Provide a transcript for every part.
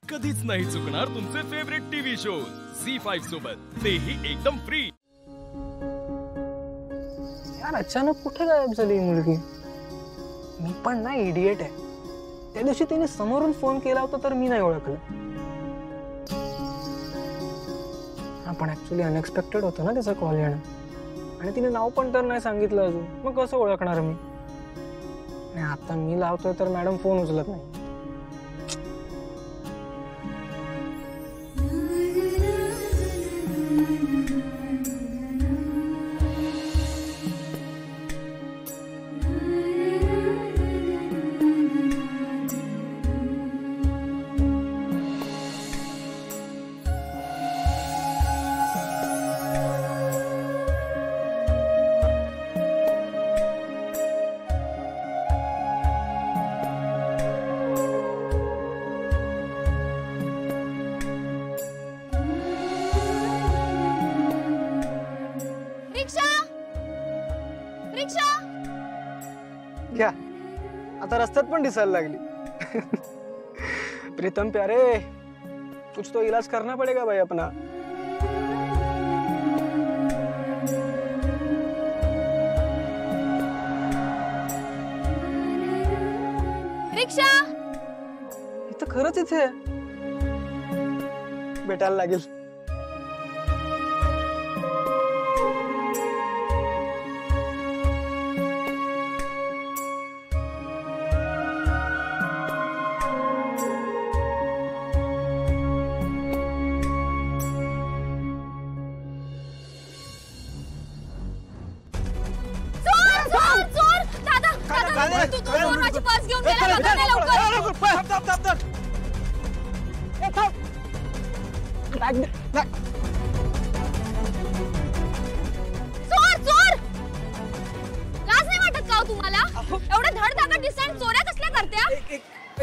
कधीच नाही चुकणार तुमचे फेवरेट टीव्ही शोज झी5 सोबत, तेही एकदम फ्री। यार अचानक कुठे गायब झाली मुलगी? मी पण ना इडियट आहे। त्या दिवशी तिने समोरून फोन केला होता तर मी नाही ओळखलं। पण ऍक्च्युअली अनएक्सपेक्टेड होतं ना त्याचा कॉल येणं, आणि तिने नाव पण तर नाही सांगितलं अजून, मग कसं ओळखणार मी? आणि आता मी लावतोय तर मॅडम फोन उचलत नाही। क्या आता रस्त्यात पण दिसायला लागली? प्रीतम प्यारे, कुछ तो इलाज करना पड़ेगा भाई अपना। रिक्षा इथं खरंच इथे भेटायला लागेल। माझी पर्स घेऊन गेला, लवकर चोर चोर, लाज नाही वाटत का तुम्हाला? एवढं धडधाकट दिसताना चोऱ्या कसल्या करत्या?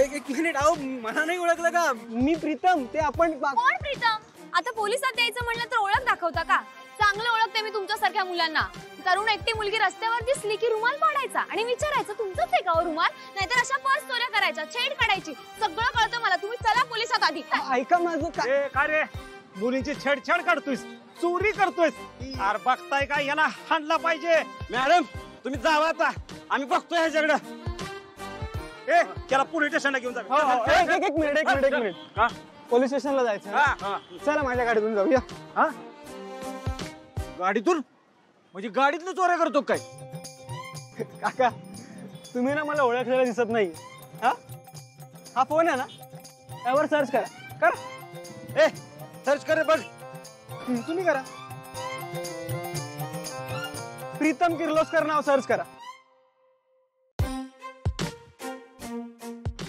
एक मिनिट, अहो मला नाही ओळखलं का? मी प्रीतम, ते आपण कोण प्रीतम? आता पोलिसात द्यायचं म्हणलं तर ओळख दाखवता का? चांगलं ओळखते मी तुमच्यासारख्या मुलांना। तरुण एकटी मुलगी रस्त्यावर दिसली की रुमाल पाडायचा आणि विचारायचं तुमचंच आहे का रुमाल, नाहीतर अशा पर्स चोऱ्या करायच्या, छेड काढायची। सगळं कळतं मला, तुम्ही चला पोलिसात आधी। ऐका माझं काय रे, मुलींची छेडछाड करतोयस, चोरी करतोयस? अरे बघताय का, यांना हाणला पाहिजे। मॅडम तुम्ही जावा आता, आम्ही बघतोय ह्याच्याकडे। ए त्याला पोलीस स्टेशनला घेऊन जा। एक मिनिट पोलीस स्टेशनला जायचं? चला माझ्या गाडीतून जाऊया। गाडीतून म्हणजे गाडीतून चोऱ्या करतो काय? काका तुम्ही ना मला ओळखलेला दिसत नाही। हा फोन आहे ना, त्यावर सर्च करा। ए सर्च करे बघ, तुम्ही करा। प्रीतम किर्लोस्कर नाव सर्च करा।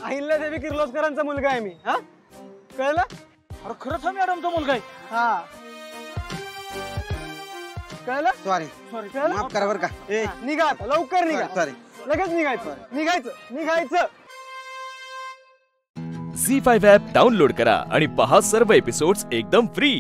अहिल्यादेवी किर्लोस्करांचा मुलगा आहे मी। कळलं? अरे खरंच हा मॅडमचा मुलगा आहे? हा कळलं? सॉरी माफ करा बरं का। निघा आता, लवकर निघा। सॉरी, लगेच निघायचं। झी5 ॲप डाउनलोड करा आणि पहा सर्व एपिसोड्स एकदम फ्री।